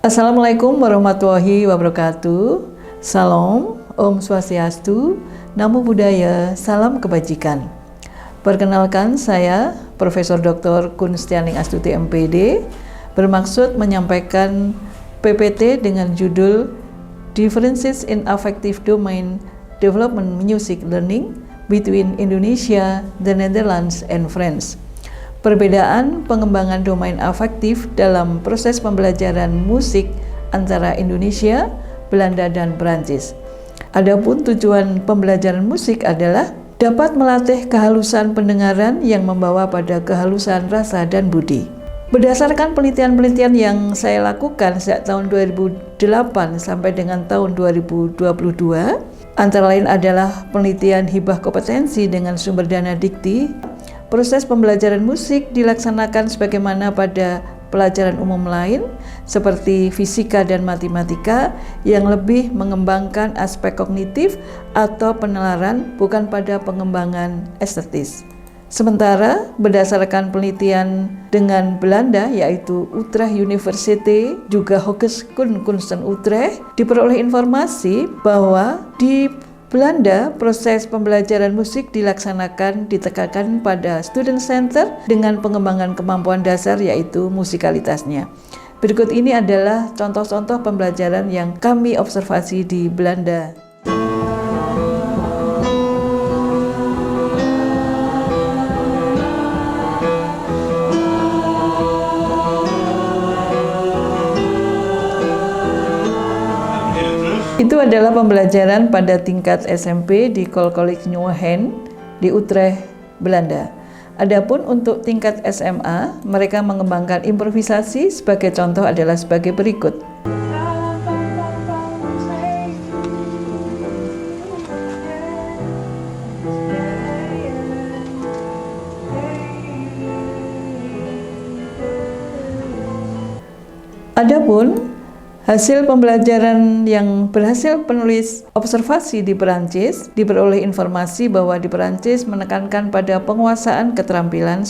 Assalamualaikum warahmatullahi wabarakatuh. Salam, Om Swastiastu, Namo Buddhaya, Salam Kebajikan. Perkenalkan, saya Profesor Dr. Kunstianing Astuti MPD, bermaksud menyampaikan PPT dengan judul Differences in Affective Domain Development Music Learning Between Indonesia, the Netherlands, and France. Perbedaan pengembangan domain afektif dalam proses pembelajaran musik antara Indonesia, Belanda, dan Perancis. Adapun tujuan pembelajaran musik adalah dapat melatih kehalusan pendengaran yang membawa pada kehalusan rasa dan budi. Berdasarkan penelitian-penelitian yang saya lakukan sejak tahun 2008 sampai dengan tahun 2022, antara lain adalah penelitian hibah kompetensi dengan sumber dana dikti. Proses pembelajaran musik dilaksanakan sebagaimana pada pelajaran umum lain seperti fisika dan matematika yang lebih mengembangkan aspek kognitif atau penalaran, bukan pada pengembangan estetis. Sementara berdasarkan penelitian dengan Belanda, yaitu Utrecht University juga Hogeschool Kunsten Utrecht, diperoleh informasi bahwa di Belanda, proses pembelajaran musik ditekankan pada student center dengan pengembangan kemampuan dasar, yaitu musikalitasnya. Berikut ini adalah contoh-contoh pembelajaran yang kami observasi di Belanda. Itu adalah pembelajaran pada tingkat SMP di College Nieuwegein di Utrecht, Belanda. Adapun untuk tingkat SMA, mereka mengembangkan improvisasi. Sebagai contoh adalah sebagai berikut. Adapun hasil pembelajaran yang berhasil penulis observasi di Perancis, diperoleh informasi bahwa di Perancis menekankan pada penguasaan keterampilan.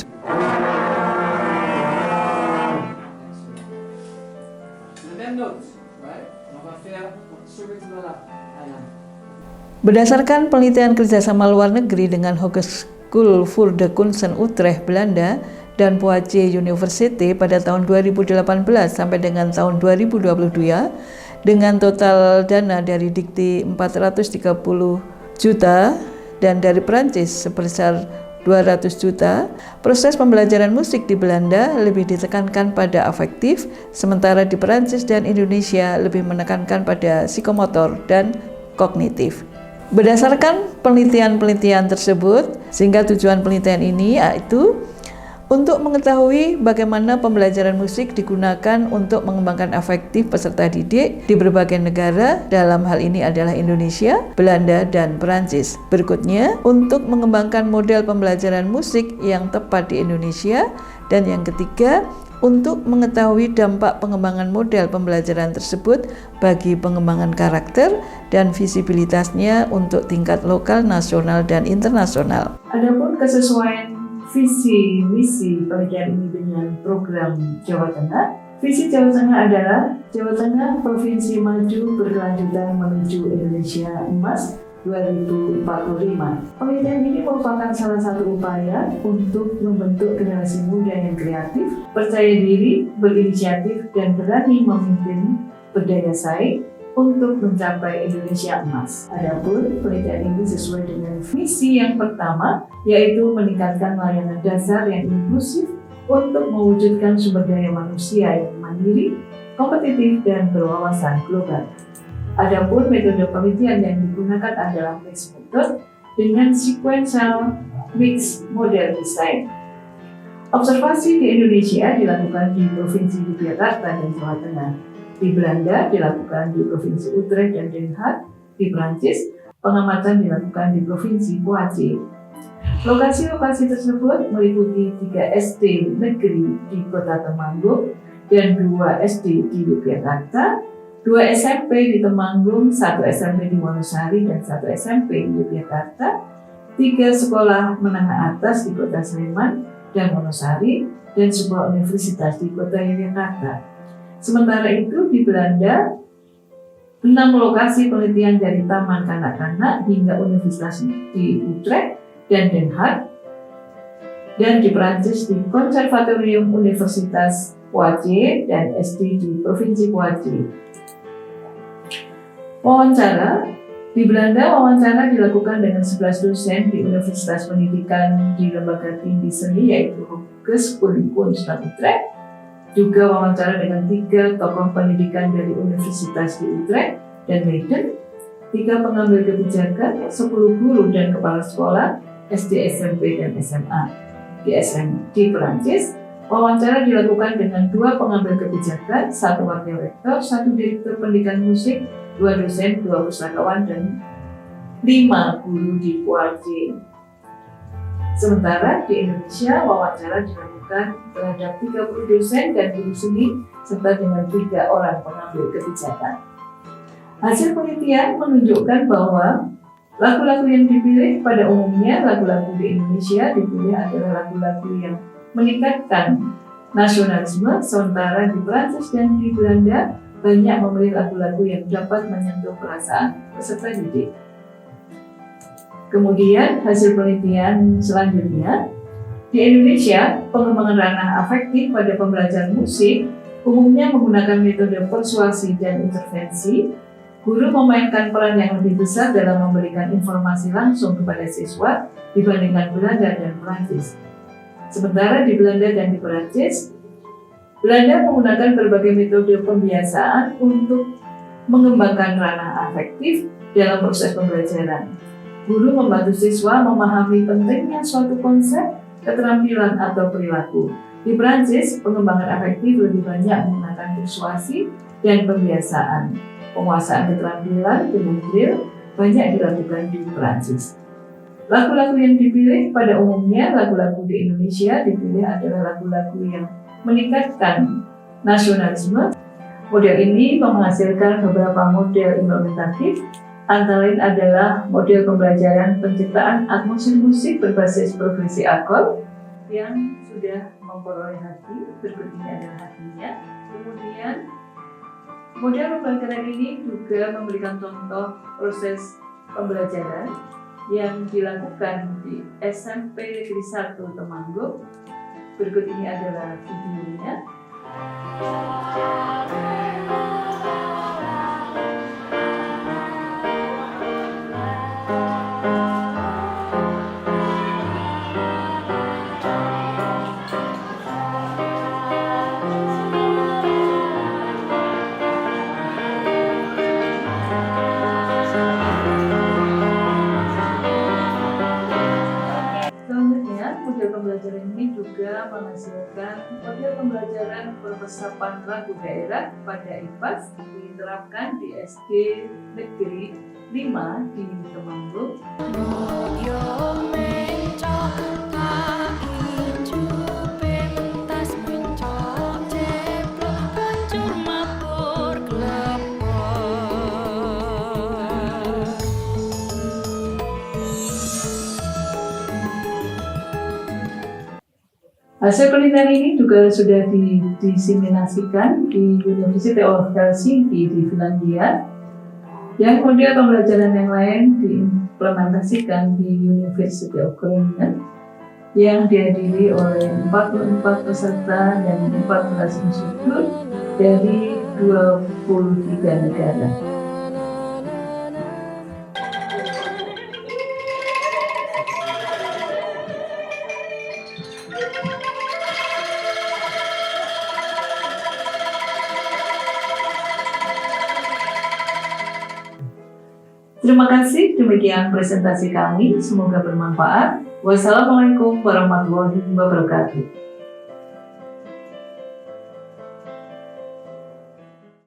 Berdasarkan penelitian kerjasama luar negeri dengan Hogeschool voor de Kunsten Utrecht, Belanda, dan Poitiers University pada tahun 2018 sampai dengan tahun 2022 dengan total dana dari dikti 430 juta dan dari Perancis sebesar 200 juta, proses pembelajaran musik di Belanda lebih ditekankan pada afektif, sementara di Perancis dan Indonesia lebih menekankan pada psikomotor dan kognitif. Berdasarkan penelitian-penelitian tersebut, sehingga tujuan penelitian ini yaitu untuk mengetahui bagaimana pembelajaran musik digunakan untuk mengembangkan afektif peserta didik di berbagai negara, dalam hal ini adalah Indonesia, Belanda, dan Perancis. Berikutnya, untuk mengembangkan model pembelajaran musik yang tepat di Indonesia, dan yang ketiga, untuk mengetahui dampak pengembangan model pembelajaran tersebut bagi pengembangan karakter dan visibilitasnya untuk tingkat lokal, nasional, dan internasional. Adapun kesesuaian visi misi penelitian ini dengan program Jawa Tengah. Visi Jawa Tengah adalah Jawa Tengah Provinsi Maju Berkelanjutan Menuju Indonesia Emas 2045. Penelitian ini merupakan salah satu upaya untuk membentuk generasi muda yang kreatif, percaya diri, berinisiatif, dan berani memimpin berdaya saing untuk mencapai Indonesia Emas. Adapun penelitian ini sesuai dengan visi yang pertama, yaitu meningkatkan layanan dasar yang inklusif untuk mewujudkan sumber daya manusia yang mandiri, kompetitif, dan berwawasan global. Adapun metode penelitian yang digunakan adalah mixed method dengan sequential mixed model design. Observasi di Indonesia dilakukan di Provinsi Yogyakarta dan Jawa Tengah. Di Belanda dilakukan di Provinsi Utrecht dan Den Haag. Di Perancis, pengamatan dilakukan di Provinsi Poitiers. Lokasi-lokasi tersebut meliputi 3 SD negeri di Kota Temanggung dan 2 SD di Yogyakarta, 2 SMP di Temanggung, 1 SMP di Wonosari, dan 1 SMP di Yogyakarta, 3 sekolah menengah atas di Kota Sleman dan Wonosari, dan sebuah universitas di Kota Yogyakarta. Sementara itu di Belanda, 6 lokasi penelitian dari Taman Kanak-kanak hingga Universitas di Utrecht dan Den Haag, dan di Prancis di Konservatorium Universitas Poitiers dan SD di Provinsi Poitiers. Wawancara. Di Belanda, wawancara dilakukan dengan 11 dosen di Universitas Pendidikan di Lembaga Tinggi Seni yaitu Hogeschool Kunst Utrecht. Juga wawancara dengan 3 tokoh pendidikan dari Universitas di Utrecht dan Leiden, 3 pengambil kebijakan, 10 guru dan kepala sekolah SD, SMP, dan SMA. Di Perancis, wawancara dilakukan dengan 2 pengambil kebijakan, 1 wakil rektor, 1 direktur pendidikan musik, 2 dosen, 2 pustakawan, dan 5 guru di Poitiers. Sementara di Indonesia, wawancara dilakukan terhadap 30 dosen dan guru seni serta dengan 3 orang pengambil kebijakan. Hasil penelitian menunjukkan bahwa lagu-lagu yang dipilih pada umumnya lagu-lagu di Indonesia dipilih adalah lagu-lagu yang meningkatkan nasionalisme, sementara di Prancis dan di Belanda banyak memilih lagu-lagu yang dapat menyentuh perasaan peserta didik. Kemudian hasil penelitian selanjutnya, di Indonesia pengembangan ranah afektif pada pembelajaran musik umumnya menggunakan metode persuasi dan intervensi. Guru memainkan peran yang lebih besar dalam memberikan informasi langsung kepada siswa dibandingkan Belanda dan Perancis. Sementara di Belanda dan di Perancis, Belanda menggunakan berbagai metode pembiasaan untuk mengembangkan ranah afektif dalam proses pembelajaran. Guru membantu siswa memahami pentingnya suatu konsep, keterampilan, atau perilaku. Di Prancis, pengembangan afektif lebih banyak menggunakan persuasi dan pembiasaan. Penguasaan keterampilan dengan drill banyak dilakukan di Prancis. Lagu-lagu yang dipilih pada umumnya lagu-lagu di Indonesia dipilih adalah lagu-lagu yang meningkatkan nasionalisme. Model ini menghasilkan beberapa model implementatif, antara lain adalah model pembelajaran penciptaan atmosfer musik berbasis progresi akord yang sudah memperoleh hati, berikut ini adalah hatinya. Kemudian model pembelajaran ini juga memberikan contoh proses pembelajaran yang dilakukan di SMP Negeri 1 Temanggung. Berikut ini adalah videonya. Model pembelajaran ini juga menghasilkan model pembelajaran perresapan lagu daerah pada IPAS diterapkan di SD Negeri 5 di Temanggung. Hasil penelitian ini juga sudah didiseminasikan di University of Helsinki di Finlandia. Yang model pembelajaran yang lain diimplementasikan di University of Groningen yang dihadiri oleh 44 peserta dan 14 institut dari 23 negara. Terima kasih, demikian presentasi kami. Semoga bermanfaat. Wassalamualaikum warahmatullahi wabarakatuh.